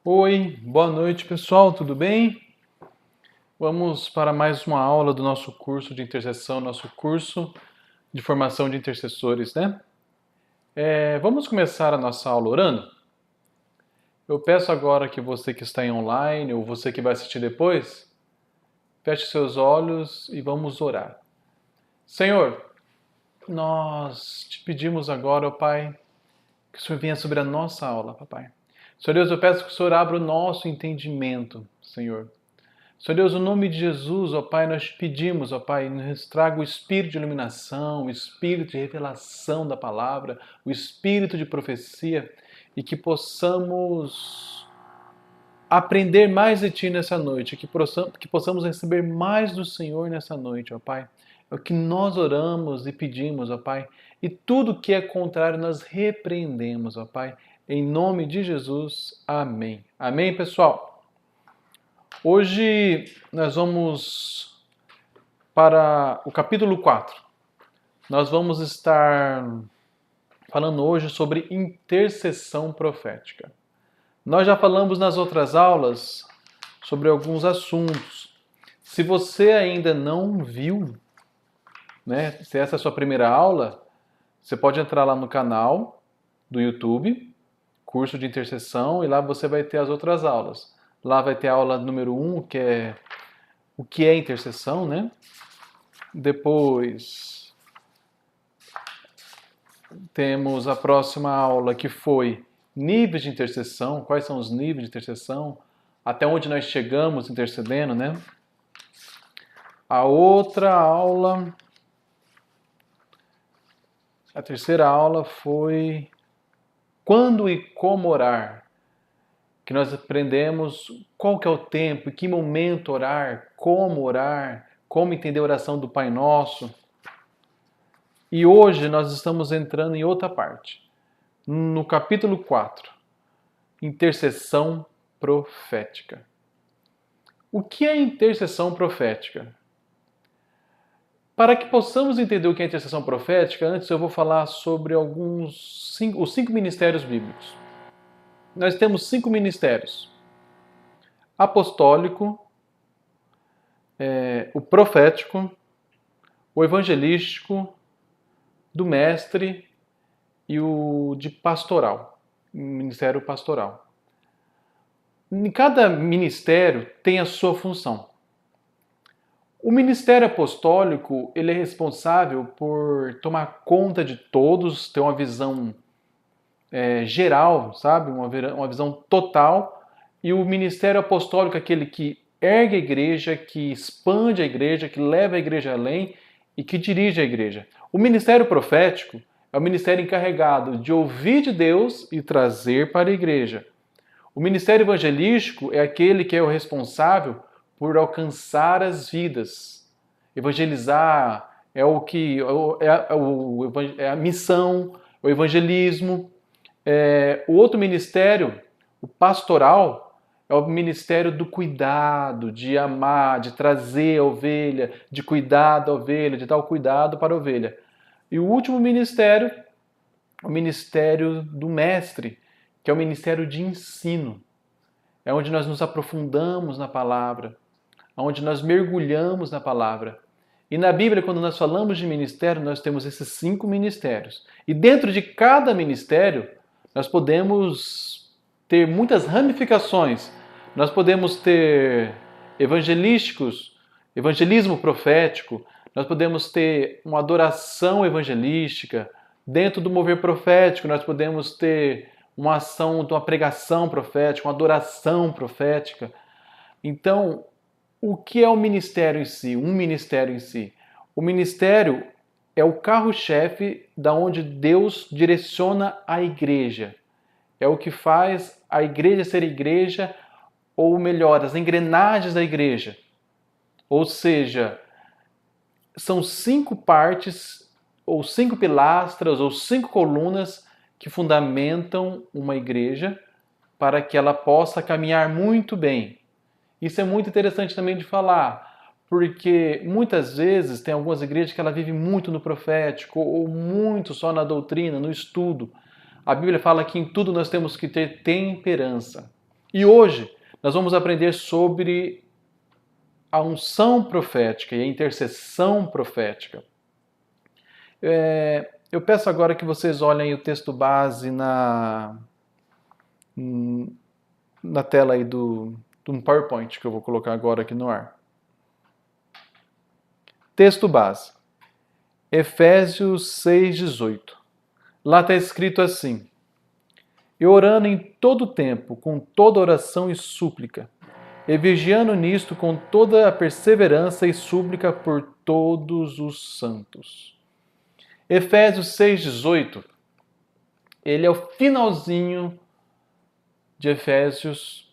Oi, boa noite pessoal, tudo bem? Vamos para mais uma aula do nosso curso de intercessão, nosso curso de formação de intercessores, né? Vamos começar a nossa aula orando? Eu peço agora que você que está em online ou você que vai assistir depois, feche seus olhos e vamos orar. Senhor, nós te pedimos agora, ó Pai, que o Senhor venha sobre a nossa aula, papai. Senhor Deus, eu peço que o Senhor abra o nosso entendimento, Senhor. Senhor Deus, no nome de Jesus, ó Pai, nós te pedimos, ó Pai, nos traga o espírito de iluminação, o espírito de revelação da palavra, o espírito de profecia e que possamos aprender mais de Ti nessa noite, que possamos receber mais do Senhor nessa noite, ó Pai. É o que nós oramos e pedimos, ó Pai, e tudo que é contrário nós repreendemos, ó Pai. Em nome de Jesus, amém. Amém, pessoal? Hoje nós vamos para o capítulo 4. Nós vamos estar falando hoje sobre intercessão profética. Nós já falamos nas outras aulas sobre alguns assuntos. Se você ainda não viu, né, se essa é a sua primeira aula, você pode entrar lá no canal do YouTube, curso de intercessão, e lá você vai ter as outras aulas. Lá vai ter a aula número 1, que é o que é intercessão, né? Depois temos a próxima aula que foi níveis de intercessão, quais são os níveis de intercessão, até onde nós chegamos intercedendo, né? A outra aula, a terceira aula foi quando e como orar, que nós aprendemos qual que é o tempo, em que momento orar, como entender a oração do Pai Nosso. E hoje nós estamos entrando em outra parte, no capítulo 4, intercessão profética. O que é intercessão profética? Para que possamos entender o que é intercessão profética, antes eu vou falar sobre os 5 ministérios bíblicos. Nós temos 5 ministérios: apostólico, o profético, o evangelístico, do mestre e o de pastoral, ministério pastoral. Em cada ministério tem a sua função. O ministério apostólico, ele é responsável por tomar conta de todos, ter uma visão geral, sabe? Uma visão total. E o ministério apostólico é aquele que ergue a igreja, que expande a igreja, que leva a igreja além e que dirige a igreja. O ministério profético é o ministério encarregado de ouvir de Deus e trazer para a igreja. O ministério evangelístico é aquele que é o responsável por alcançar as vidas. Evangelizar é é a missão, o evangelismo. O outro ministério, o pastoral, é o ministério do cuidado, de amar, de trazer a ovelha, de cuidar da ovelha, de dar o cuidado para a ovelha. E o último ministério, o ministério do mestre, que é o ministério de ensino. É onde nós nos aprofundamos na palavra, onde nós mergulhamos na palavra. E na Bíblia, quando nós falamos de ministério, nós temos esses 5 ministérios. E dentro de cada ministério, nós podemos ter muitas ramificações. Nós podemos ter evangelismo profético, nós podemos ter uma adoração evangelística. Dentro do mover profético, nós podemos ter uma ação de uma pregação profética, uma adoração profética. Então, o que é o ministério em si? Um ministério em si. O ministério é o carro-chefe da onde Deus direciona a igreja. É o que faz a igreja ser igreja, ou melhor, as engrenagens da igreja. Ou seja, são 5 partes, ou 5 pilastras, ou 5 colunas que fundamentam uma igreja para que ela possa caminhar muito bem. Isso é muito interessante também de falar, porque muitas vezes tem algumas igrejas que ela vive muito no profético, ou muito só na doutrina, no estudo. A Bíblia fala que em tudo nós temos que ter temperança. E hoje nós vamos aprender sobre a unção profética e a intercessão profética. Eu peço agora que vocês olhem o texto base na tela aí do PowerPoint que eu vou colocar agora aqui no ar. Texto base. Efésios 6,18. Lá está escrito assim: e orando em todo tempo, com toda oração e súplica, e vigiando nisto com toda a perseverança e súplica por todos os santos. Efésios 6,18, ele é o finalzinho de Efésios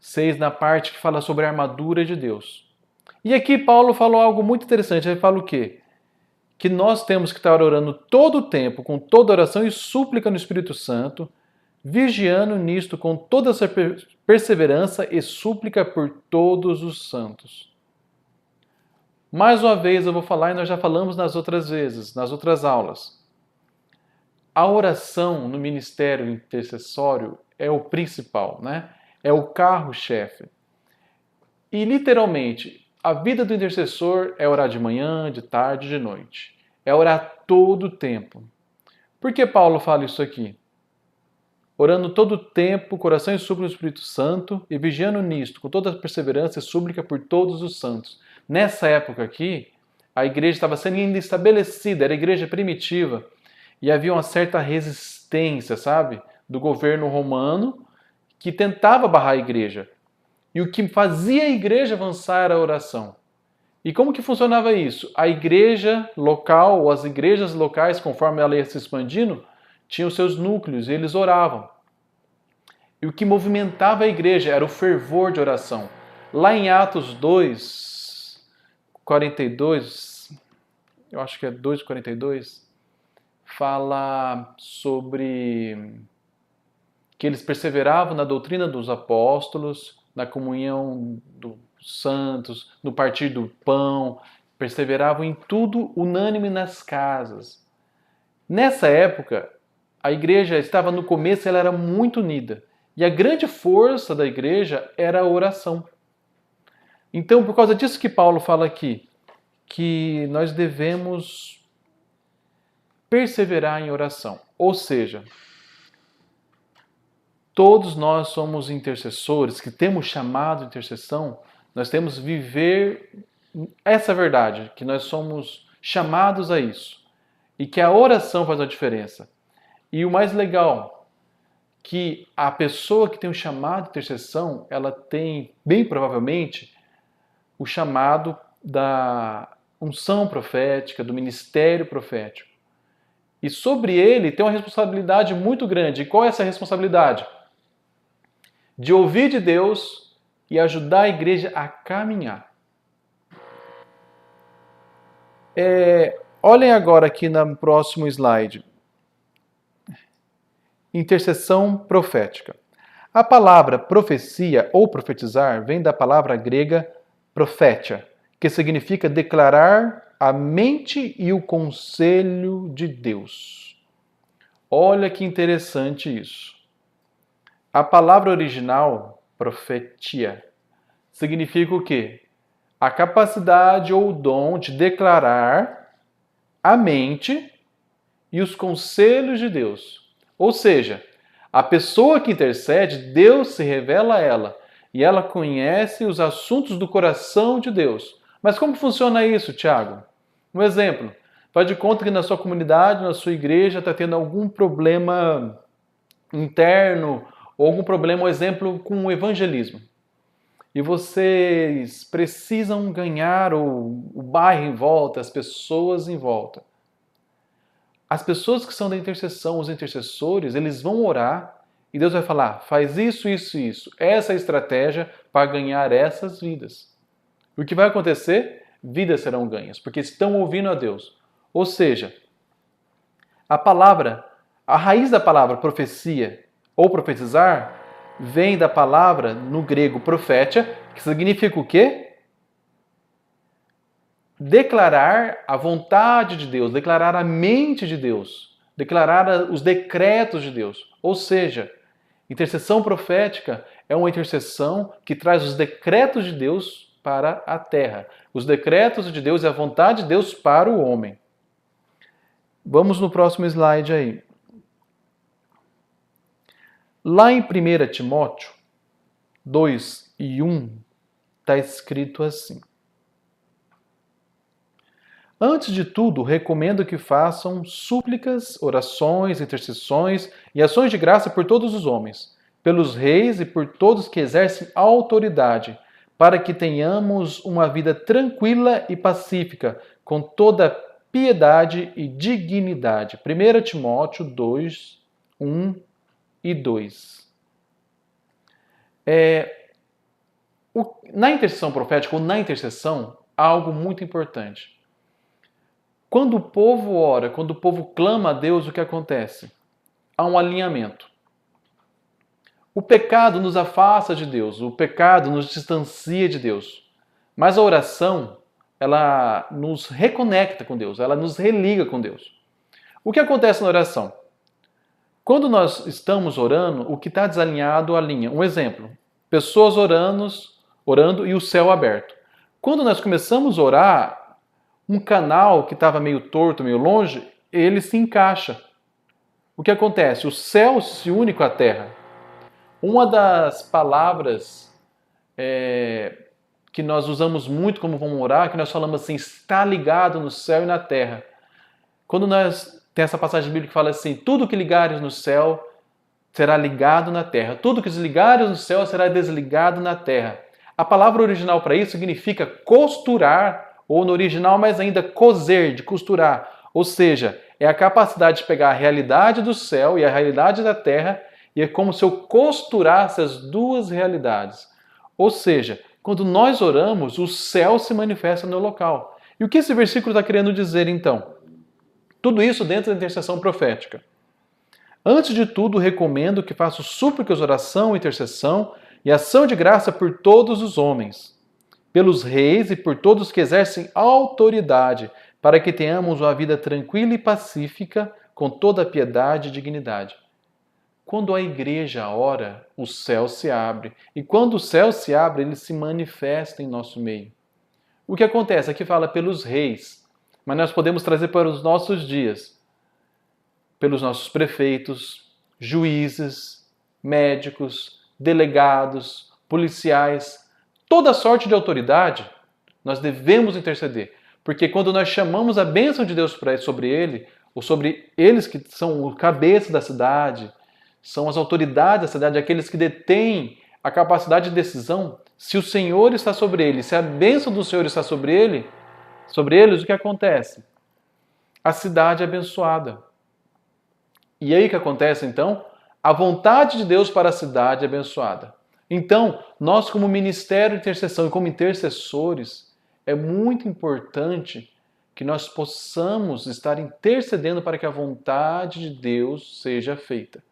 6, na parte que fala sobre a armadura de Deus. E aqui Paulo falou algo muito interessante. Ele fala o quê? Que nós temos que estar orando todo o tempo, com toda oração e súplica no Espírito Santo, vigiando nisto com toda essa perseverança e súplica por todos os santos. Mais uma vez eu vou falar, e nós já falamos nas outras vezes, nas outras aulas. A oração no ministério intercessório é o principal, né? É o carro-chefe. E literalmente, a vida do intercessor é orar de manhã, de tarde, de noite. É orar todo o tempo. Por que Paulo fala isso aqui? Orando todo o tempo, coração e súplica no Espírito Santo, e vigiando nisto, com toda a perseverança e súplica por todos os santos. Nessa época aqui, a igreja estava sendo ainda estabelecida, era a igreja primitiva, e havia uma certa resistência, sabe, do governo romano, que tentava barrar a igreja. E o que fazia a igreja avançar era a oração. E como que funcionava isso? A igreja local, ou as igrejas locais, conforme ela ia se expandindo, tinham seus núcleos e eles oravam. E o que movimentava a igreja era o fervor de oração. Lá em Atos 2, 42, eu acho que é 2, 42, fala sobre que eles perseveravam na doutrina dos apóstolos, na comunhão dos santos, no partir do pão, perseveravam em tudo unânime nas casas. Nessa época, a igreja estava no começo, ela era muito unida. E a grande força da igreja era a oração. Então, por causa disso que Paulo fala aqui, que nós devemos perseverar em oração. Ou seja, todos nós somos intercessores, que temos chamado de intercessão, nós temos que viver essa verdade, que nós somos chamados a isso. E que a oração faz a diferença. E o mais legal, que a pessoa que tem o chamado de intercessão, ela tem, bem provavelmente, o chamado da unção profética, do ministério profético. E sobre ele tem uma responsabilidade muito grande. E qual é essa responsabilidade? De ouvir de Deus e ajudar a igreja a caminhar. Olhem agora aqui no próximo slide. Intercessão profética. A palavra profecia ou profetizar vem da palavra grega prophetia, que significa declarar a mente e o conselho de Deus. Olha que interessante isso. A palavra original, profetia, significa o quê? A capacidade ou o dom de declarar a mente e os conselhos de Deus. Ou seja, a pessoa que intercede, Deus se revela a ela e ela conhece os assuntos do coração de Deus. Mas como funciona isso, Tiago? Um exemplo, faz de conta que na sua comunidade, na sua igreja, está tendo algum problema interno ou algum problema, um exemplo, com o evangelismo. E vocês precisam ganhar o bairro em volta, as pessoas em volta. As pessoas que são da intercessão, os intercessores, eles vão orar e Deus vai falar, faz isso, isso, isso. Essa é a estratégia para ganhar essas vidas. O que vai acontecer? Vidas serão ganhas, porque estão ouvindo a Deus. Ou seja, a raiz da palavra profecia ou profetizar vem da palavra no grego profetia, que significa o quê? Declarar a vontade de Deus, declarar a mente de Deus, declarar os decretos de Deus. Ou seja, Intercessão profética é uma intercessão que traz os decretos de Deus para a terra. Os decretos de Deus e a vontade de Deus para o homem. Vamos no próximo slide aí. Lá em 1 Timóteo 2:1 está escrito assim: Antes de tudo, recomendo que façam súplicas, orações, intercessões e ações de graça por todos os homens, pelos reis e por todos que exercem autoridade, para que tenhamos uma vida tranquila e pacífica, com toda piedade e dignidade. 1 Timóteo 2:1 e 2. Na intercessão profética ou na intercessão, há algo muito importante. Quando o povo ora, quando o povo clama a Deus, o que acontece? Há um alinhamento. O pecado nos afasta de Deus, o pecado nos distancia de Deus. Mas a oração, ela nos reconecta com Deus, ela nos religa com Deus. O que acontece na oração? Quando nós estamos orando, o que está desalinhado alinha. Um exemplo, pessoas orando e o céu aberto. Quando nós começamos a orar, um canal que estava meio torto, meio longe, ele se encaixa. O que acontece? O céu se une com a terra. Uma das palavras que nós usamos muito como vamos orar, que nós falamos assim, está ligado no céu e na terra. Quando nós tem essa passagem bíblica que fala assim, tudo que ligares no céu será ligado na terra. Tudo que desligares no céu será desligado na terra. A palavra original para isso significa costurar, ou no original mais ainda, coser, de costurar. Ou seja, é a capacidade de pegar a realidade do céu e a realidade da terra e é como se eu costurasse as duas realidades. Ou seja, quando nós oramos, o céu se manifesta no local. E o que esse versículo está querendo dizer então? Tudo isso dentro da intercessão profética. Antes de tudo, recomendo que façam súplicas, oração, intercessão e ação de graça por todos os homens, pelos reis e por todos que exercem autoridade, para que tenhamos uma vida tranquila e pacífica, com toda a piedade e dignidade. Quando a igreja ora, o céu se abre. E quando o céu se abre, ele se manifesta em nosso meio. O que acontece? Aqui fala pelos reis, mas nós podemos trazer para os nossos dias. Pelos nossos prefeitos, juízes, médicos, delegados, policiais, toda sorte de autoridade, nós devemos interceder. Porque quando nós chamamos a bênção de Deus sobre ele, ou sobre eles que são o cabeça da cidade, são as autoridades da cidade, aqueles que detêm a capacidade de decisão, se o Senhor está sobre eles, se a bênção do Senhor está sobre eles, o que acontece? A cidade é abençoada. E aí o que acontece então? A vontade de Deus para a cidade é abençoada. Então, nós como ministério de intercessão e como intercessores, é muito importante que nós possamos estar intercedendo para que a vontade de Deus seja feita.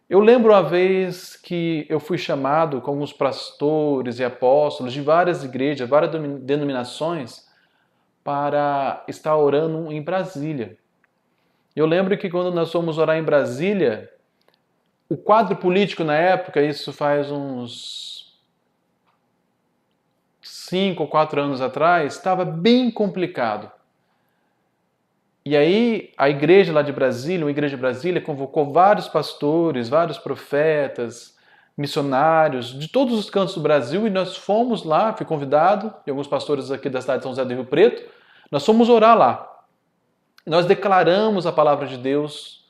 Eu lembro uma vez que eu fui chamado com alguns pastores e apóstolos de várias igrejas, várias denominações, para estar orando em Brasília. Eu lembro que quando nós fomos orar em Brasília, o quadro político na época, isso faz uns 5 ou 4 anos atrás, estava bem complicado. E aí a igreja lá de Brasília, uma igreja de Brasília, convocou vários pastores, vários profetas, missionários de todos os cantos do Brasil e nós fomos lá, fui convidado, e alguns pastores aqui da cidade de São José do Rio Preto, nós fomos orar lá. Nós declaramos a palavra de Deus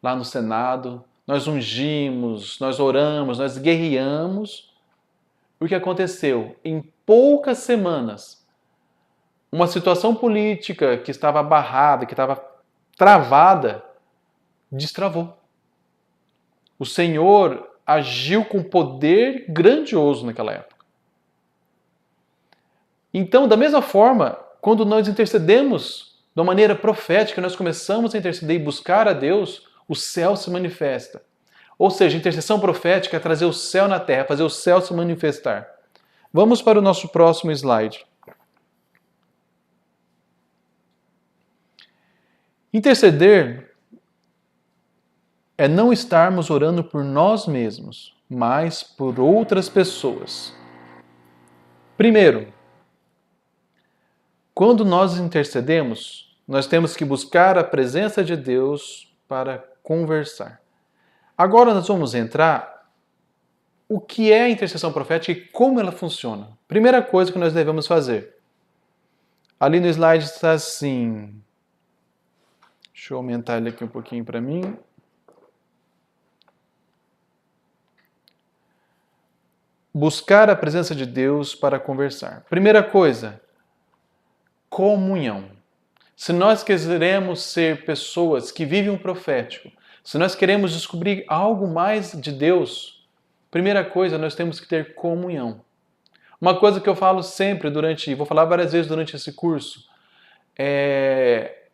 lá no Senado, nós ungimos, nós oramos, nós guerreamos. O que aconteceu? Em poucas semanas, uma situação política que estava barrada, que estava travada, destravou. O Senhor agiu com poder grandioso naquela época. Então, da mesma forma, quando nós intercedemos de uma maneira profética, nós começamos a interceder e buscar a Deus, o céu se manifesta. Ou seja, intercessão profética é trazer o céu na terra, fazer o céu se manifestar. Vamos para o nosso próximo slide. Interceder é não estarmos orando por nós mesmos, mas por outras pessoas. Primeiro, quando nós intercedemos, nós temos que buscar a presença de Deus para conversar. Agora nós vamos entrar o que é a intercessão profética e como ela funciona. Primeira coisa que nós devemos fazer. Ali no slide está assim. Deixa eu aumentar ele aqui um pouquinho para mim. Buscar a presença de Deus para conversar. Primeira coisa, comunhão. Se nós quisermos ser pessoas que vivem um profético, se nós queremos descobrir algo mais de Deus, primeira coisa, nós temos que ter comunhão. Uma coisa que eu falo sempre vou falar várias vezes durante esse curso,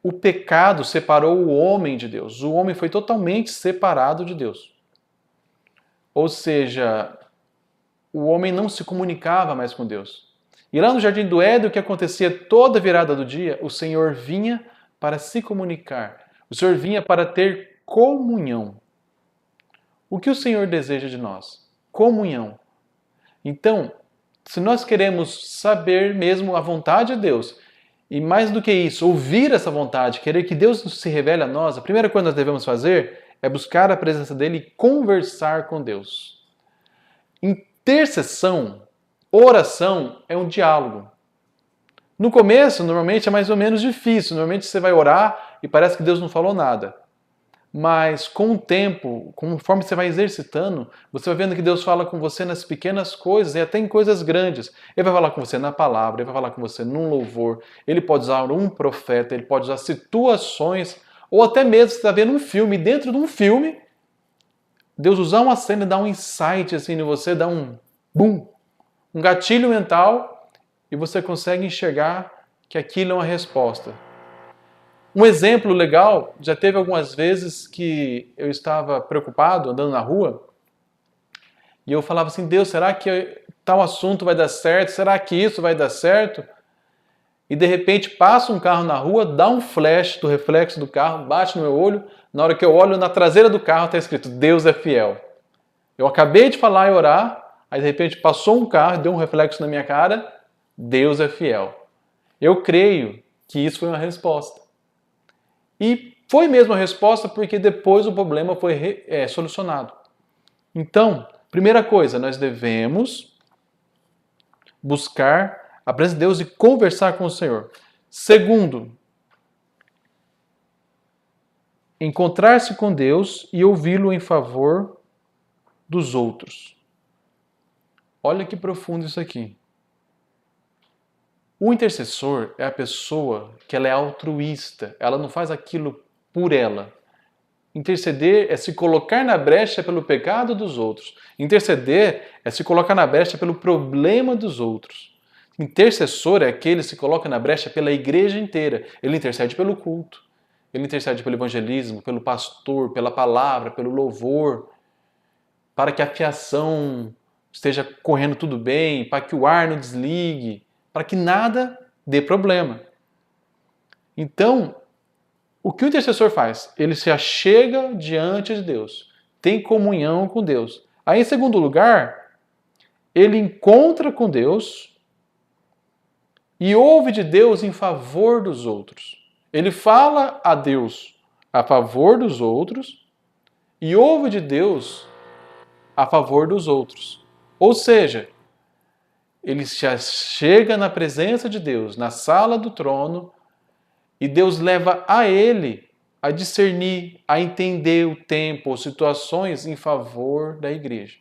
o pecado separou o homem de Deus. O homem foi totalmente separado de Deus. Ou seja, o homem não se comunicava mais com Deus. E lá no Jardim do Éden, o que acontecia toda virada do dia? O Senhor vinha para se comunicar. O Senhor vinha para ter comunhão. O que o Senhor deseja de nós? Comunhão. Então, se nós queremos saber mesmo a vontade de Deus, e mais do que isso, ouvir essa vontade, querer que Deus se revele a nós, a primeira coisa que nós devemos fazer é buscar a presença dele e conversar com Deus. Intercessão, oração é um diálogo. No começo, normalmente é mais ou menos difícil. Normalmente você vai orar e parece que Deus não falou nada. Mas com o tempo, conforme você vai exercitando, você vai vendo que Deus fala com você nas pequenas coisas e até em coisas grandes. Ele vai falar com você na palavra, ele vai falar com você num louvor, ele pode usar um profeta, ele pode usar situações, ou até mesmo você está vendo um filme, e dentro de um filme, Deus usar uma cena e dar um insight assim em você, dá um boom, um gatilho mental, e você consegue enxergar que aquilo é uma resposta. Um exemplo legal, já teve algumas vezes que eu estava preocupado andando na rua e eu falava assim, Deus, será que tal assunto vai dar certo? Será que isso vai dar certo? E de repente passa um carro na rua, dá um flash do reflexo do carro, bate no meu olho, na hora que eu olho na traseira do carro está escrito, Deus é fiel. Eu acabei de falar e orar, aí de repente passou um carro, deu um reflexo na minha cara, Deus é fiel. Eu creio que isso foi uma resposta. E foi mesmo a resposta porque depois o problema foi solucionado. Então, primeira coisa, nós devemos buscar a presença de Deus e conversar com o Senhor. Segundo, encontrar-se com Deus e ouvi-lo em favor dos outros. Olha que profundo isso aqui. O intercessor é a pessoa que ela é altruísta, ela não faz aquilo por ela. Interceder é se colocar na brecha pelo pecado dos outros. Interceder é se colocar na brecha pelo problema dos outros. Intercessor é aquele que se coloca na brecha pela igreja inteira. Ele intercede pelo culto, ele intercede pelo evangelismo, pelo pastor, pela palavra, pelo louvor, para que a fiação esteja correndo tudo bem, para que o ar não desligue, para que nada dê problema. Então, o que o intercessor faz? Ele se achega diante de Deus, tem comunhão com Deus. Aí, em segundo lugar, ele encontra com Deus e ouve de Deus em favor dos outros. Ele fala a Deus a favor dos outros e ouve de Deus a favor dos outros. Ou seja, ele já chega na presença de Deus, na sala do trono, e Deus leva a ele a discernir, a entender o tempo ou situações em favor da igreja,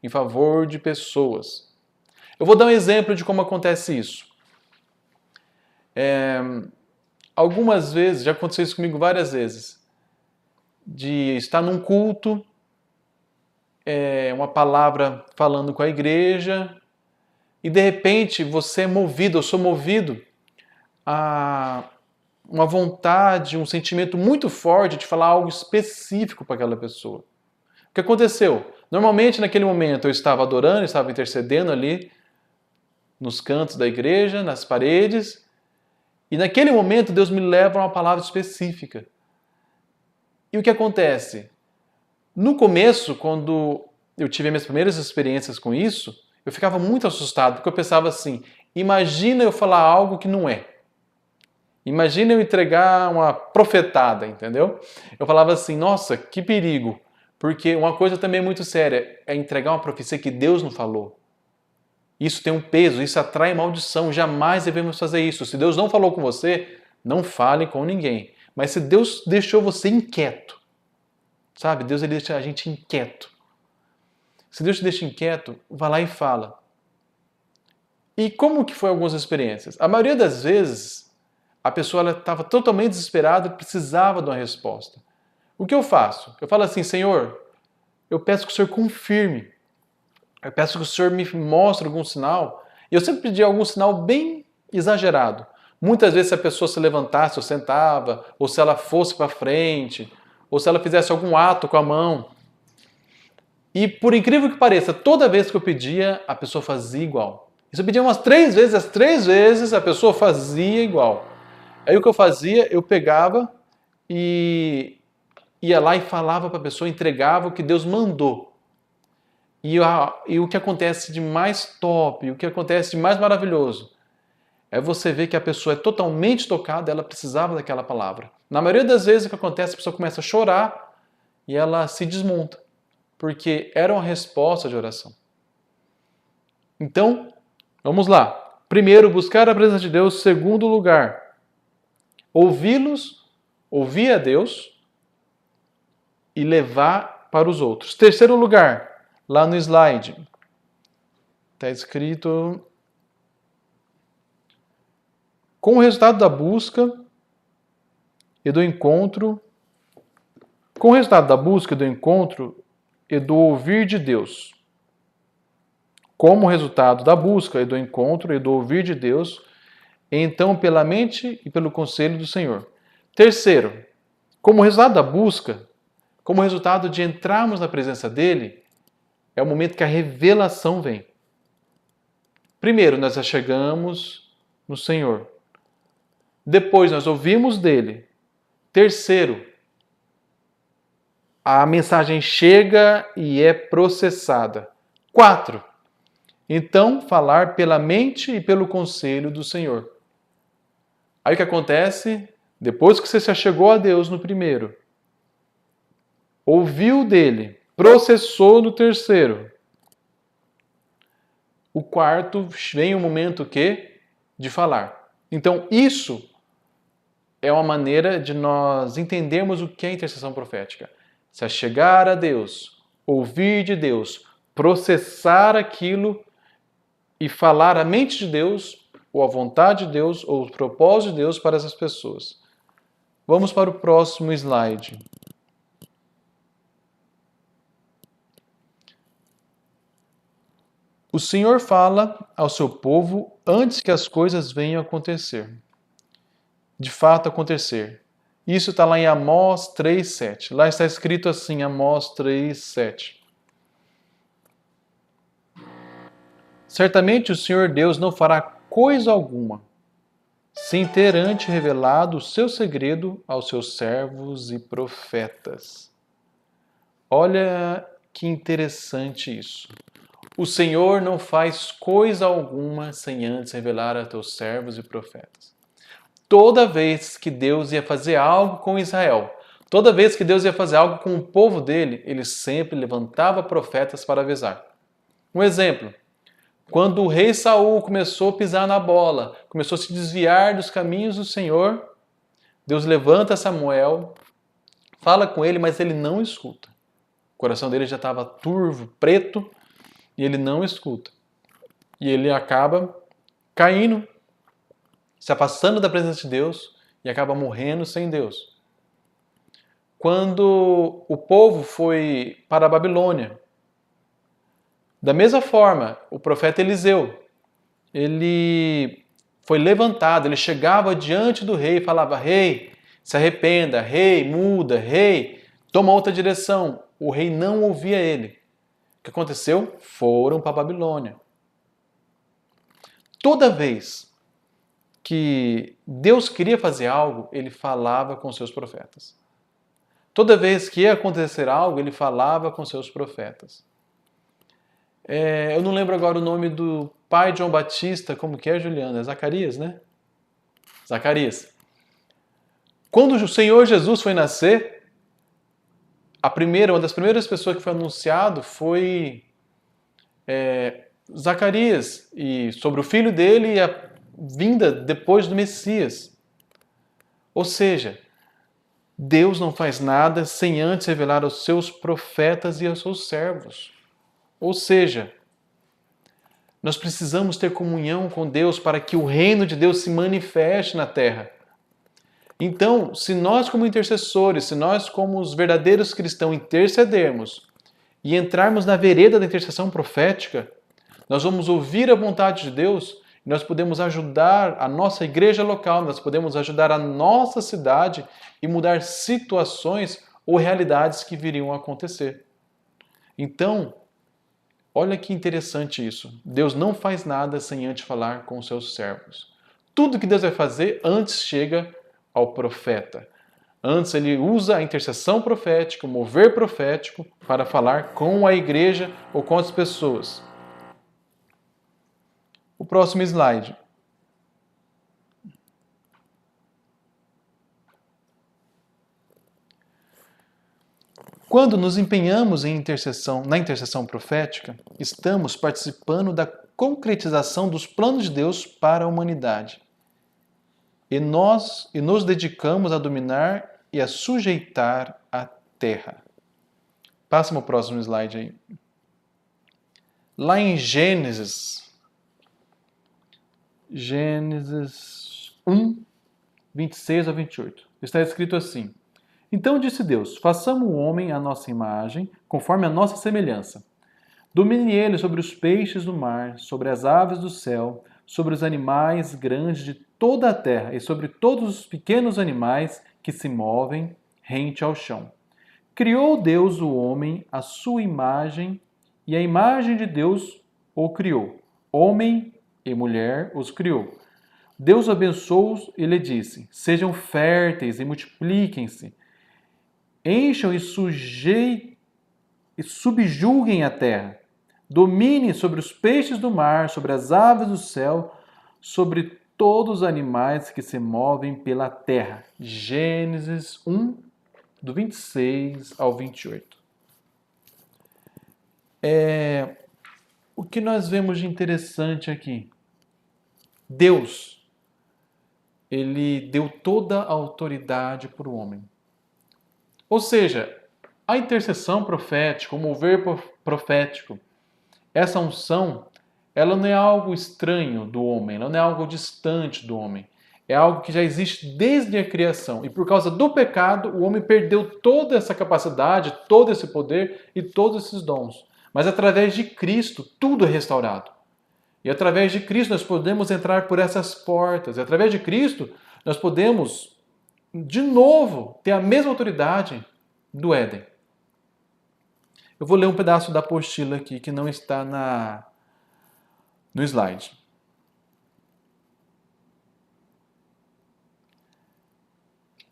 em favor de pessoas. Eu vou dar um exemplo de como acontece isso. Algumas vezes, já aconteceu isso comigo várias vezes, de estar num culto, uma palavra falando com a igreja, e de repente você é movido, eu sou movido a uma vontade, um sentimento muito forte de falar algo específico para aquela pessoa. O que aconteceu? Normalmente naquele momento eu estava adorando, eu estava intercedendo ali nos cantos da igreja, nas paredes, e naquele momento Deus me leva a uma palavra específica. E o que acontece? No começo, quando eu tive minhas primeiras experiências com isso, eu ficava muito assustado, porque eu pensava assim, imagina eu falar algo que não é. Imagina eu entregar uma profetada, entendeu? Eu falava assim, nossa, que perigo. Porque uma coisa também muito séria é entregar uma profecia que Deus não falou. Isso tem um peso, isso atrai maldição. Jamais devemos fazer isso. Se Deus não falou com você, não fale com ninguém. Mas se Deus deixou você inquieto, sabe? Deus ele deixa a gente inquieto. Se Deus te deixa inquieto, vá lá e fala. E como que foi algumas experiências? A maioria das vezes, a pessoa estava totalmente desesperada e precisava de uma resposta. O que eu faço? Eu falo assim, Senhor, eu peço que o Senhor confirme. Eu peço que o Senhor me mostre algum sinal. E eu sempre pedi algum sinal bem exagerado. Muitas vezes se a pessoa se levantasse ou sentava, ou se ela fosse para frente, ou se ela fizesse algum ato com a mão. E por incrível que pareça, toda vez que eu pedia, a pessoa fazia igual. E se eu pedia umas 3 vezes, as 3 vezes a pessoa fazia igual. Aí o que eu fazia, eu pegava e ia lá e falava para a pessoa, entregava o que Deus mandou. E o que acontece de mais top, o que acontece de mais maravilhoso, é você ver que a pessoa é totalmente tocada, ela precisava daquela palavra. Na maioria das vezes o que acontece, a pessoa começa a chorar e ela se desmonta, porque era uma resposta de oração. Então, vamos lá. Primeiro, buscar a presença de Deus. Segundo lugar, ouvir a Deus e levar para os outros. Terceiro lugar, lá no slide, está escrito: com o resultado da busca e do encontro, com o resultado da busca e do encontro e do ouvir de Deus. Como resultado da busca e do encontro e do ouvir de Deus, então pela mente e pelo conselho do Senhor. Terceiro, como resultado da busca, como resultado de entrarmos na presença dele, é o momento que a revelação vem. Primeiro, nós chegamos no Senhor. Depois, nós ouvimos dele. Terceiro, a mensagem chega e é processada. 4. Então, falar pela mente e pelo conselho do Senhor. Aí o que acontece? Depois que você se achegou a Deus no primeiro, ouviu dele, processou no terceiro. O quarto vem o momento que? De falar. Então, isso é uma maneira de nós entendermos o que é intercessão profética. Se achegar a Deus, ouvir de Deus, processar aquilo e falar a mente de Deus, ou a vontade de Deus, ou o propósito de Deus para essas pessoas. Vamos para o próximo slide. O Senhor fala ao seu povo antes que as coisas venham a acontecer. De fato acontecer. Isso está lá em Amós 3,7. Lá está escrito assim, Amós 3,7. Certamente o Senhor Deus não fará coisa alguma, sem ter antes revelado o seu segredo aos seus servos e profetas. Olha que interessante isso. O Senhor não faz coisa alguma sem antes revelar a teus servos e profetas. Toda vez que Deus ia fazer algo com Israel, toda vez que Deus ia fazer algo com o povo dele, ele sempre levantava profetas para avisar. Um exemplo, quando o rei Saul começou a pisar na bola, começou a se desviar dos caminhos do Senhor, Deus levanta Samuel, fala com ele, mas ele não escuta. O coração dele já estava turvo, preto, e ele não escuta. E ele acaba caindo, se afastando da presença de Deus e acaba morrendo sem Deus. Quando o povo foi para a Babilônia, da mesma forma, o profeta Eliseu, ele foi levantado, ele chegava diante do rei e falava: rei, se arrependa, rei, muda, rei, toma outra direção. O rei não ouvia ele. O que aconteceu? Foram para a Babilônia. Toda vez que Deus queria fazer algo, ele falava com seus profetas. Toda vez que ia acontecer algo, ele falava com seus profetas. Eu não lembro agora o nome do pai de João Batista, como que é, Juliana? É Zacarias, né? Zacarias. Quando o Senhor Jesus foi nascer, uma das primeiras pessoas que foi anunciado foi Zacarias, e sobre o filho dele e a vinda depois do Messias. Ou seja, Deus não faz nada sem antes revelar aos seus profetas e aos seus servos. Ou seja, nós precisamos ter comunhão com Deus para que o reino de Deus se manifeste na terra. Então, se nós como intercessores, se nós como os verdadeiros cristãos intercedermos e entrarmos na vereda da intercessão profética, nós vamos ouvir a vontade de Deus e nós podemos ajudar a nossa igreja local, nós podemos ajudar a nossa cidade e mudar situações ou realidades que viriam a acontecer. Então, olha que interessante isso. Deus não faz nada sem antes falar com os seus servos. Tudo que Deus vai fazer antes chega ao profeta. Antes ele usa a intercessão profética, o mover profético, para falar com a igreja ou com as pessoas. O próximo slide. Quando nos empenhamos na intercessão profética, estamos participando da concretização dos planos de Deus para a humanidade. E nos dedicamos a dominar e a sujeitar a terra. Passa para o próximo slide aí. Lá em Gênesis 1, 26 a 28, está escrito assim: Então disse Deus, façamos o homem à nossa imagem, conforme a nossa semelhança. Domine ele sobre os peixes do mar, sobre as aves do céu, sobre os animais grandes de toda a terra e sobre todos os pequenos animais que se movem rente ao chão. Criou Deus o homem à sua imagem, e a imagem de Deus o criou. Homem e mulher os criou. Deus abençoou-os e lhe disse: Sejam férteis e multipliquem-se. Encham e subjuguem a terra. Dominem sobre os peixes do mar, sobre as aves do céu, sobre todos os animais que se movem pela terra. Gênesis 1, do 26 ao 28. O que nós vemos de interessante aqui? Deus, ele deu toda a autoridade para o homem. Ou seja, a intercessão profética, o mover profético, essa unção, ela não é algo estranho do homem, ela não é algo distante do homem. É algo que já existe desde a criação. E por causa do pecado, o homem perdeu toda essa capacidade, todo esse poder e todos esses dons. Mas através de Cristo, tudo é restaurado. E através de Cristo nós podemos entrar por essas portas. E através de Cristo nós podemos, de novo, ter a mesma autoridade do Éden. Eu vou ler um pedaço da apostila aqui que não está no slide.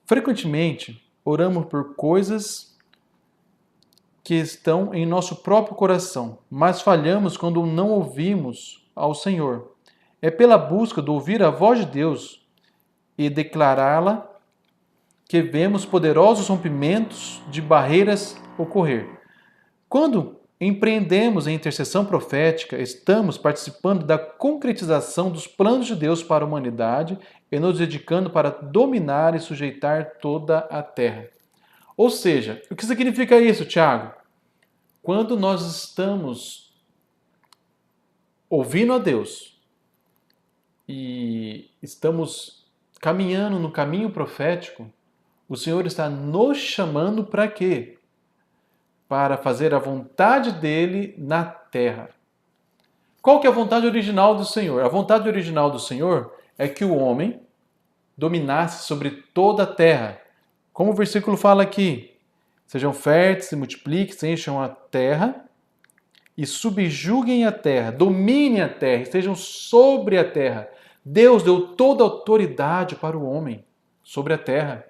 Frequentemente, oramos por coisas que estão em nosso próprio coração, mas falhamos quando não ouvimos ao Senhor. É pela busca de ouvir a voz de Deus e declará-la que vemos poderosos rompimentos de barreiras ocorrer. Quando empreendemos a intercessão profética, estamos participando da concretização dos planos de Deus para a humanidade e nos dedicando para dominar e sujeitar toda a terra. Ou seja, o que significa isso, Tiago? Quando nós estamos ouvindo a Deus e estamos caminhando no caminho profético, o Senhor está nos chamando para quê? Para fazer a vontade dele na terra. Qual que é a vontade original do Senhor? A vontade original do Senhor é que o homem dominasse sobre toda a terra. Como o versículo fala aqui, sejam férteis e multipliquem, encham a terra e subjuguem a terra, dominem a terra, estejam sobre a terra. Deus deu toda a autoridade para o homem sobre a terra.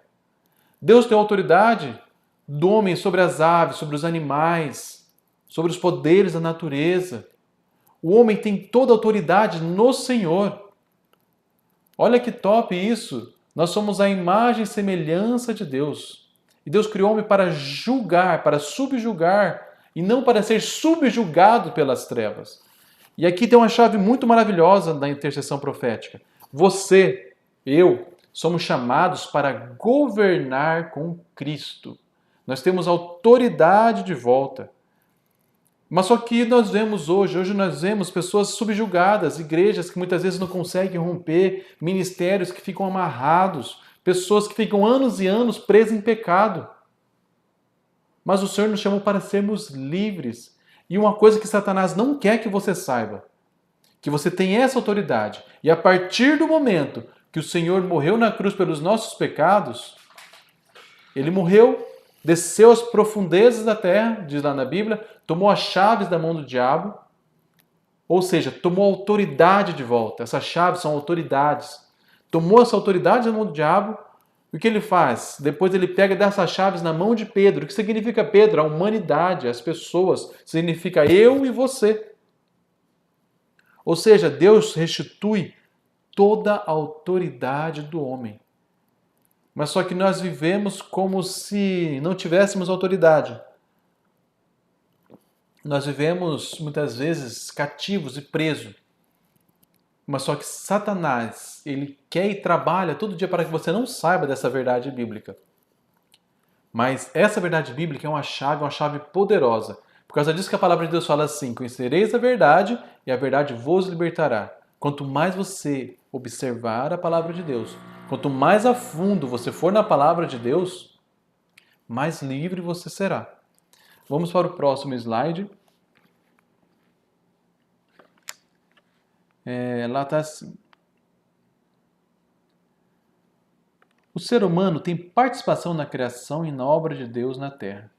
Deus deu autoridade do homem sobre as aves, sobre os animais, sobre os poderes da natureza. O homem tem toda a autoridade no Senhor. Olha que top isso! Nós somos a imagem e semelhança de Deus. E Deus criou o homem para julgar, para subjugar, e não para ser subjugado pelas trevas. E aqui tem uma chave muito maravilhosa da intercessão profética. Você, eu, somos chamados para governar com Cristo. Nós temos autoridade de volta. Mas só que nós vemos hoje nós vemos pessoas subjugadas, igrejas que muitas vezes não conseguem romper, ministérios que ficam amarrados, pessoas que ficam anos e anos presas em pecado. Mas o Senhor nos chamou para sermos livres. E uma coisa que Satanás não quer que você saiba, que você tem essa autoridade. E a partir do momento que o Senhor morreu na cruz pelos nossos pecados, ele morreu, desceu às profundezas da terra, diz lá na Bíblia, tomou as chaves da mão do diabo, ou seja, tomou autoridade de volta. Essas chaves são autoridades. Tomou essa autoridade da mão do diabo. E o que ele faz? Depois ele pega dessas chaves na mão de Pedro. O que significa Pedro? A humanidade, as pessoas. Significa eu e você. Ou seja, Deus restitui toda a autoridade do homem. Mas só que nós vivemos como se não tivéssemos autoridade. Nós vivemos muitas vezes cativos e presos. Mas só que Satanás, ele quer e trabalha todo dia para que você não saiba dessa verdade bíblica. Mas essa verdade bíblica é uma chave poderosa. Por causa disso que a palavra de Deus fala assim: conhecereis a verdade e a verdade vos libertará. Quanto mais você observar a palavra de Deus, quanto mais a fundo você for na palavra de Deus, mais livre você será. Vamos para o próximo slide. Lá está assim. O ser humano tem participação na criação e na obra de Deus na terra.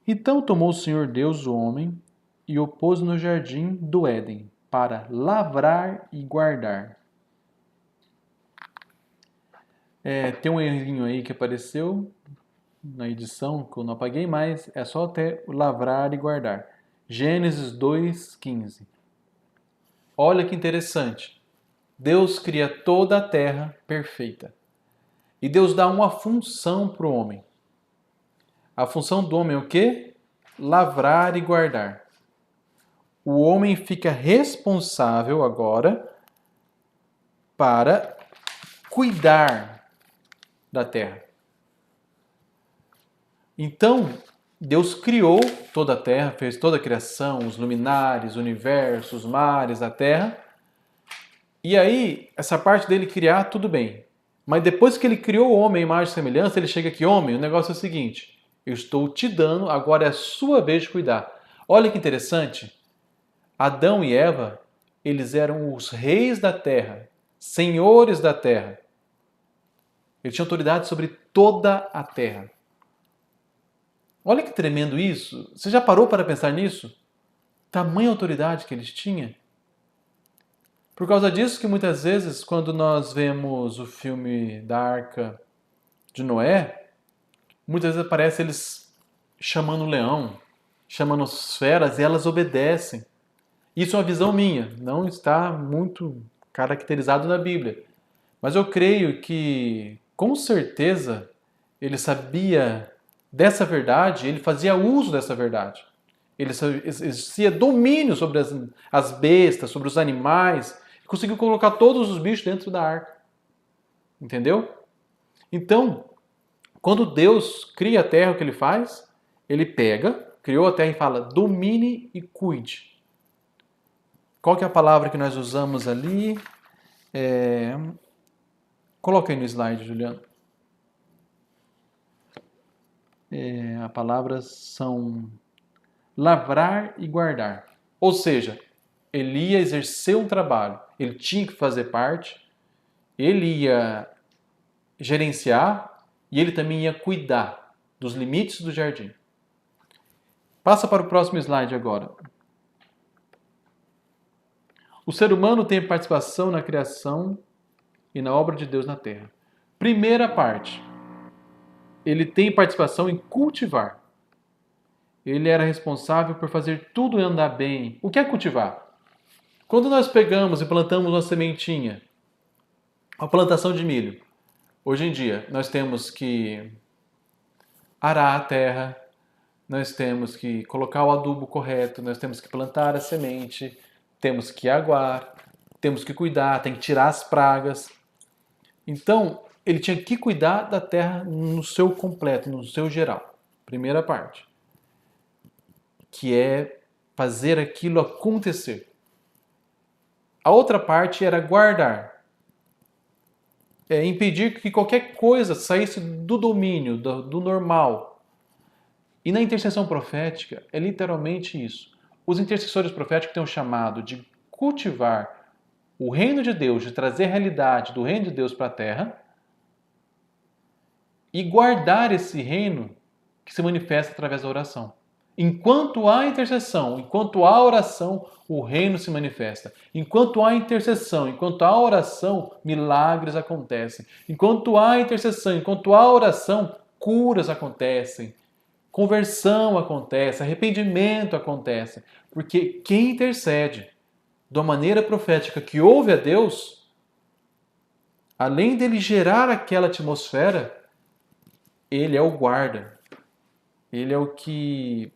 Então tomou o Senhor Deus o homem e o pôs no jardim do Éden para lavrar e guardar. Tem um errinho aí que apareceu na edição que eu não apaguei, mas é só até lavrar e guardar. Gênesis 2:15. Olha que interessante. Deus cria toda a terra perfeita. E Deus dá uma função para o homem. A função do homem é o quê? Lavrar e guardar. O homem fica responsável agora para cuidar da terra. Então, Deus criou toda a terra, fez toda a criação, os luminares, o universo, os mares, a terra. E aí, essa parte dele criar, tudo bem. Mas depois que ele criou o homem, imagem e semelhança, ele chega aqui: homem, o negócio é o seguinte: eu estou te dando, agora é a sua vez de cuidar. Olha que interessante. Adão e Eva, eles eram os reis da terra, senhores da terra. Eles tinham autoridade sobre toda a terra. Olha que tremendo isso. Você já parou para pensar nisso? Tamanha autoridade que eles tinham. Por causa disso que muitas vezes, quando nós vemos o filme da Arca de Noé, muitas vezes aparece eles chamando o leão, chamando as feras, e elas obedecem. Isso é uma visão minha, não está muito caracterizado na Bíblia. Mas eu creio que, com certeza, ele sabia dessa verdade, ele fazia uso dessa verdade. Ele exercia domínio sobre as bestas, sobre os animais, e conseguiu colocar todos os bichos dentro da arca. Entendeu? Então, quando Deus cria a terra, o que ele faz? Ele pega, criou a terra e fala: domine e cuide. Qual que é a palavra que nós usamos ali? Coloca aí no slide, Juliano. A palavra são lavrar e guardar. Ou seja, ele ia exercer um trabalho, ele tinha que fazer parte, ele ia gerenciar e ele também ia cuidar dos limites do jardim. Passa para o próximo slide agora. O ser humano tem participação na criação e na obra de Deus na terra. Primeira parte. ele tem participação em cultivar. Ele era responsável por fazer tudo andar bem. O que é cultivar? Quando nós pegamos e plantamos uma sementinha, a plantação de milho, hoje em dia nós temos que arar a terra, nós temos que colocar o adubo correto, nós temos que plantar a semente, temos que aguar, temos que cuidar, tem que tirar as pragas. Então, ele tinha que cuidar da terra no seu completo, no seu geral. Primeira parte. Que é fazer aquilo acontecer. A outra parte era guardar. É impedir que qualquer coisa saísse do domínio, do normal. E na intercessão profética é literalmente isso. Os intercessores proféticos têm o chamado de cultivar o reino de Deus, de trazer a realidade do reino de Deus para a terra e guardar esse reino que se manifesta através da oração. Enquanto há intercessão, enquanto há oração, o reino se manifesta. Enquanto há intercessão, enquanto há oração, milagres acontecem. Enquanto há intercessão, enquanto há oração, curas acontecem. Conversão acontece, arrependimento acontece. Porque quem intercede de uma maneira profética que ouve a Deus, além dele gerar aquela atmosfera, ele é o guarda. Ele é o que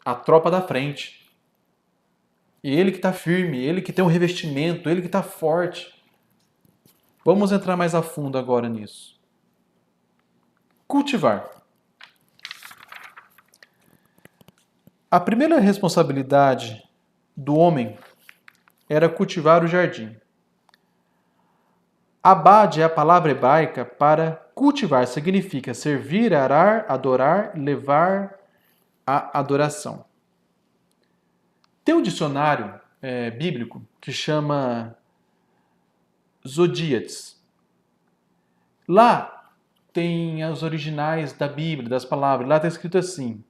a tropa da frente. E ele que está firme, ele que tem um revestimento, ele que está forte. Vamos entrar mais a fundo agora nisso. Cultivar. A primeira responsabilidade do homem era cultivar o jardim. Abad é a palavra hebraica para cultivar, significa servir, arar, adorar, levar a adoração. Tem um dicionário bíblico que chama Zodíates. Lá tem os originais da Bíblia, das palavras. Lá está escrito assim,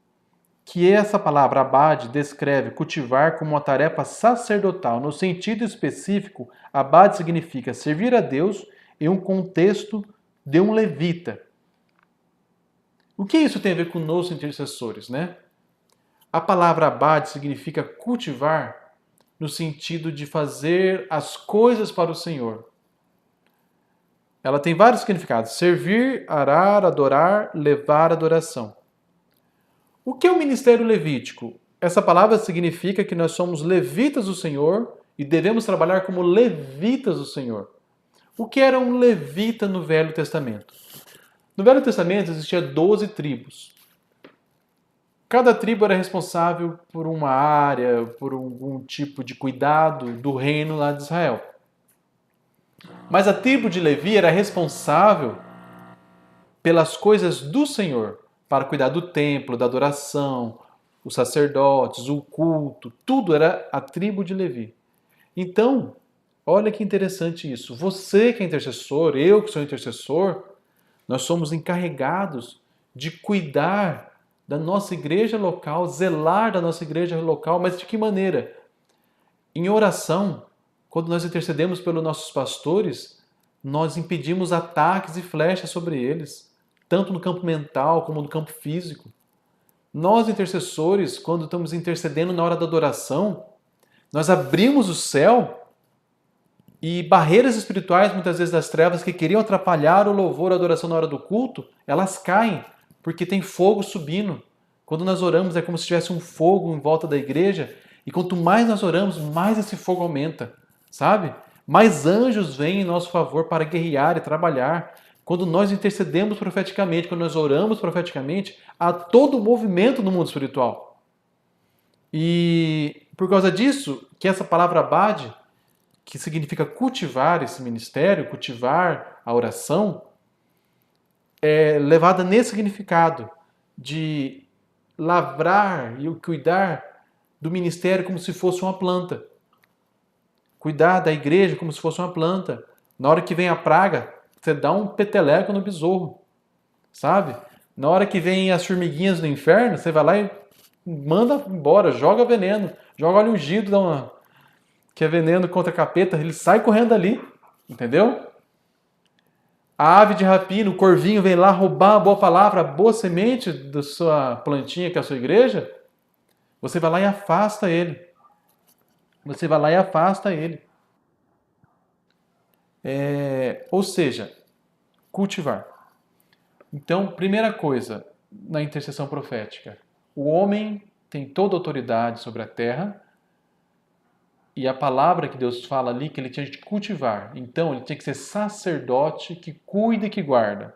que essa palavra abade descreve cultivar como uma tarefa sacerdotal. No sentido específico, abade significa servir a Deus em um contexto de um levita. O que isso tem a ver com os intercessores, né? A palavra abade significa cultivar no sentido de fazer as coisas para o Senhor. Ela tem vários significados: servir, arar, adorar, levar adoração. O que é o ministério levítico? Essa palavra significa que nós somos levitas do Senhor e devemos trabalhar como levitas do Senhor. O que era um levita no Velho Testamento? No Velho Testamento existia 12 tribos. Cada tribo era responsável por uma área, por algum tipo de cuidado do reino lá de Israel. Mas a tribo de Levi era responsável pelas coisas do Senhor, para cuidar do templo, da adoração, os sacerdotes, o culto, tudo era a tribo de Levi. Então, olha que interessante isso. Você que é intercessor, eu que sou intercessor, nós somos encarregados de cuidar da nossa igreja local, zelar da nossa igreja local, mas de que maneira? Em oração, quando nós intercedemos pelos nossos pastores, nós impedimos ataques e flechas sobre eles, tanto no campo mental como no campo físico. Nós, intercessores, quando estamos intercedendo na hora da adoração, nós abrimos o céu e barreiras espirituais, muitas vezes das trevas, que queriam atrapalhar o louvor, a adoração na hora do culto, elas caem, porque tem fogo subindo. Quando nós oramos é como se tivesse um fogo em volta da igreja, e quanto mais nós oramos, mais esse fogo aumenta, sabe? Mais anjos vêm em nosso favor para guerrear e trabalhar. Quando nós intercedemos profeticamente, quando nós oramos profeticamente, há todo o movimento no mundo espiritual. E por causa disso, que essa palavra abade, que significa cultivar esse ministério, cultivar a oração, é levada nesse significado de lavrar e cuidar do ministério como se fosse uma planta. Cuidar da igreja como se fosse uma planta. Na hora que vem a praga, você dá um peteleco no besouro, sabe? Na hora que vem as formiguinhas do inferno, você vai lá e manda embora, joga veneno, joga óleo ungido, que é veneno contra capeta, ele sai correndo ali, entendeu? A ave de rapina, o corvinho vem lá roubar a boa palavra, a boa semente da sua plantinha, que é a sua igreja, você vai lá e afasta ele. Você vai lá e afasta ele. Ou seja, cultivar. Então, primeira coisa na intercessão profética, o homem tem toda a autoridade sobre a terra e a palavra que Deus fala ali que ele tinha de cultivar. Então, ele tinha que ser sacerdote que cuida e que guarda.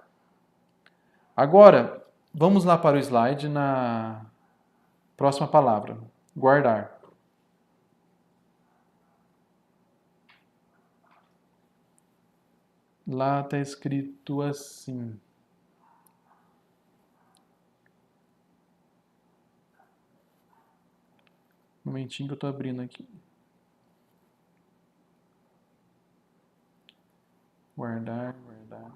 Agora, vamos lá para o slide na próxima palavra, guardar. Lá está escrito assim. Um momentinho que eu estou abrindo aqui. Guardar, guardar.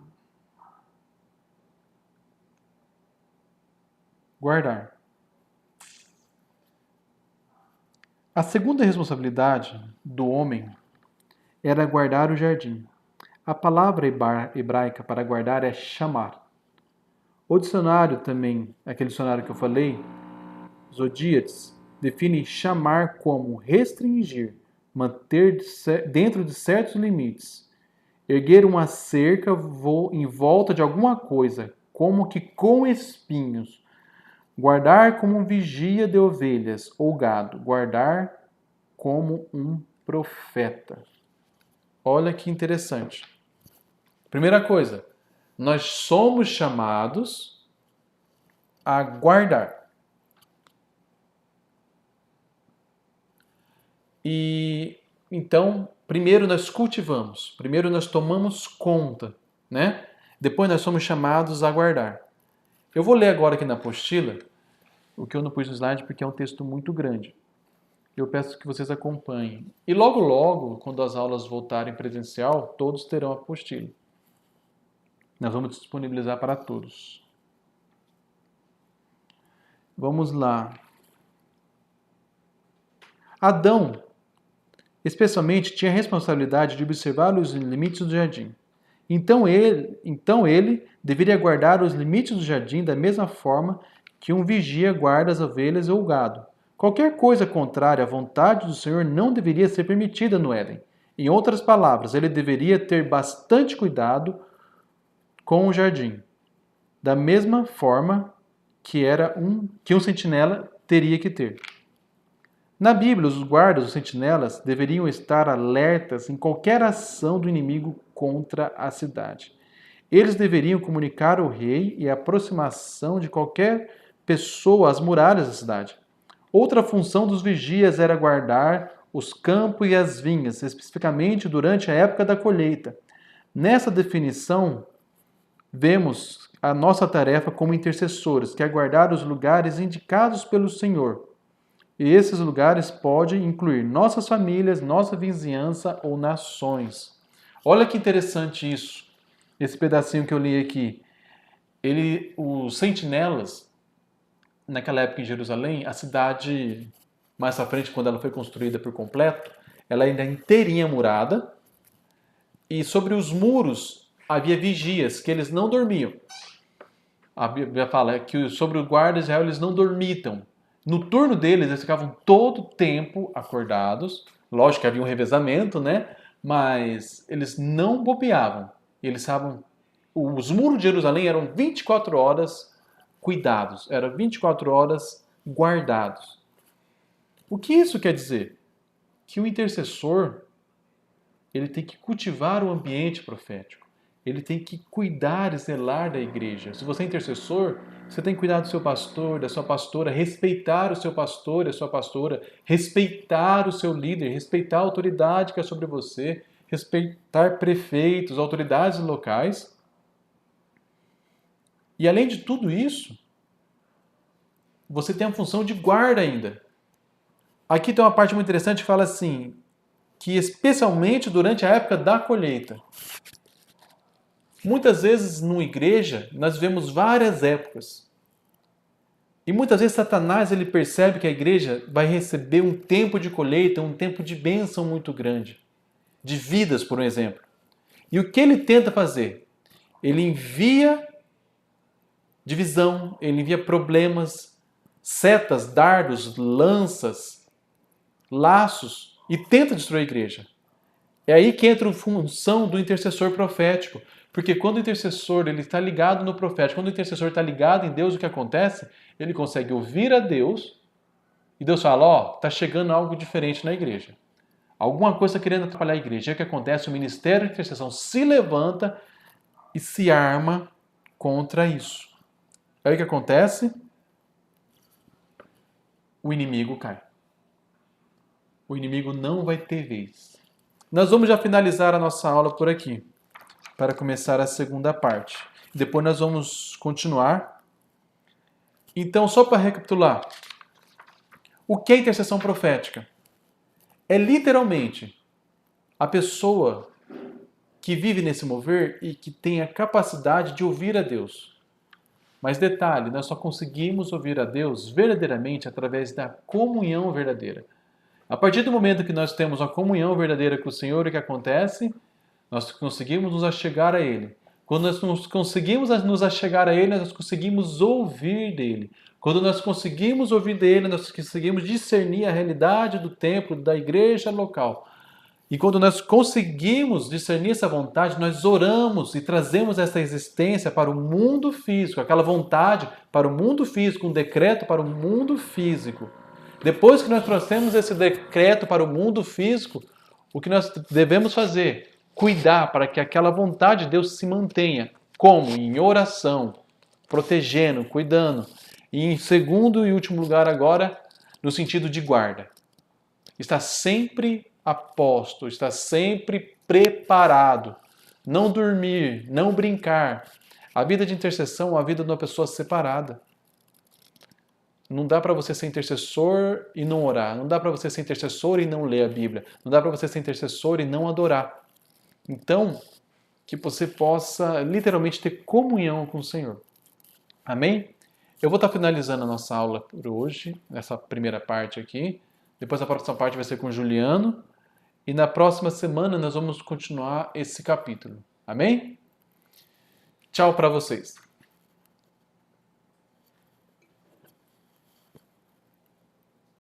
Guardar. A segunda responsabilidade do homem era guardar o jardim. A palavra hebraica para guardar é chamar. O dicionário também, aquele dicionário que eu falei, Zodíates, define chamar como restringir, manter dentro de certos limites, erguer uma cerca em volta de alguma coisa, como que com espinhos, guardar como um vigia de ovelhas ou gado, guardar como um profeta. Olha que interessante. Primeira coisa, nós somos chamados a guardar. E então, primeiro nós cultivamos, primeiro nós tomamos conta, né? Depois nós somos chamados a guardar. Eu vou ler agora aqui na apostila, o que eu não pus no slide porque é um texto muito grande. Eu peço que vocês acompanhem. E logo, logo, quando as aulas voltarem presencial, todos terão a apostila. Nós vamos disponibilizar para todos. Vamos lá. Adão, especialmente, tinha a responsabilidade de observar os limites do jardim. Então ele deveria guardar os limites do jardim da mesma forma que um vigia guarda as ovelhas ou o gado. Qualquer coisa contrária à vontade do Senhor não deveria ser permitida no Éden. Em outras palavras, ele deveria ter bastante cuidado com o jardim, da mesma forma que um sentinela teria que ter. Na Bíblia, os guardas, os sentinelas, deveriam estar alertas em qualquer ação do inimigo contra a cidade. Eles deveriam comunicar ao rei e a aproximação de qualquer pessoa às muralhas da cidade. Outra função dos vigias era guardar os campos e as vinhas, especificamente durante a época da colheita. Nessa definição, vemos a nossa tarefa como intercessores, que é guardar os lugares indicados pelo Senhor. E esses lugares podem incluir nossas famílias, nossa vizinhança ou nações. Olha que interessante isso, esse pedacinho que eu li aqui. Os sentinelas, naquela época em Jerusalém, a cidade, mais à frente, quando ela foi construída por completo, ela ainda inteirinha murada, e sobre os muros havia vigias, que eles não dormiam. A Bíblia fala que sobre o guarda de Israel eles não dormitam. No turno deles, eles ficavam todo o tempo acordados. Lógico que havia um revezamento, né? Mas eles não bobeavam. Eles estavam... Os muros de Jerusalém eram 24 horas cuidados. Eram 24 horas guardados. O que isso quer dizer? Que o intercessor, ele tem que cultivar o ambiente profético. Ele tem que cuidar e zelar da igreja. Se você é intercessor, você tem que cuidar do seu pastor, da sua pastora, respeitar o seu pastor e a sua pastora, respeitar o seu líder, respeitar a autoridade que é sobre você, respeitar prefeitos, autoridades locais. E além de tudo isso, você tem a função de guarda ainda. Aqui tem uma parte muito interessante que fala assim, que especialmente durante a época da colheita. Muitas vezes, numa igreja, nós vemos várias épocas. E muitas vezes Satanás ele percebe que a igreja vai receber um tempo de colheita, um tempo de bênção muito grande. De vidas, por exemplo. E o que ele tenta fazer? Ele envia divisão, ele envia problemas, setas, dardos, lanças, laços e tenta destruir a igreja. É aí que entra a função do intercessor profético. Porque quando o intercessor ele está ligado no profético, quando o intercessor está ligado em Deus, o que acontece? Ele consegue ouvir a Deus e Deus fala, ó, está chegando algo diferente na igreja. Alguma coisa está querendo atrapalhar a igreja. E o que acontece? O ministério de intercessão se levanta e se arma contra isso. Aí o que acontece? O inimigo cai. O inimigo não vai ter vez. Nós vamos já finalizar a nossa aula por aqui, para começar a segunda parte. Depois nós vamos continuar. Então, só para recapitular, o que é intercessão profética? É literalmente a pessoa que vive nesse mover e que tem a capacidade de ouvir a Deus. Mas detalhe, nós só conseguimos ouvir a Deus verdadeiramente através da comunhão verdadeira. A partir do momento que nós temos a comunhão verdadeira com o Senhor, o que acontece? Nós conseguimos nos achegar a Ele. Quando nós conseguimos nos achegar a Ele, nós conseguimos ouvir dEle. Quando nós conseguimos ouvir dEle, nós conseguimos discernir a realidade do templo, da igreja local. E quando nós conseguimos discernir essa vontade, nós oramos e trazemos essa existência para o mundo físico, aquela vontade para o mundo físico, um decreto para o mundo físico. Depois que nós trouxemos esse decreto para o mundo físico, o que nós devemos fazer? Cuidar para que aquela vontade de Deus se mantenha. Como? Em oração, protegendo, cuidando. E em segundo e último lugar agora, no sentido de guarda. Está sempre a posto, está sempre preparado. Não dormir, não brincar. A vida de intercessão é a vida de uma pessoa separada. Não dá para você ser intercessor e não orar. Não dá para você ser intercessor e não ler a Bíblia. Não dá para você ser intercessor e não adorar. Então, que você possa literalmente ter comunhão com o Senhor. Amém? Eu vou estar finalizando a nossa aula por hoje, nessa primeira parte aqui. Depois a próxima parte vai ser com o Juliano. E na próxima semana nós vamos continuar esse capítulo. Amém? Tchau para vocês.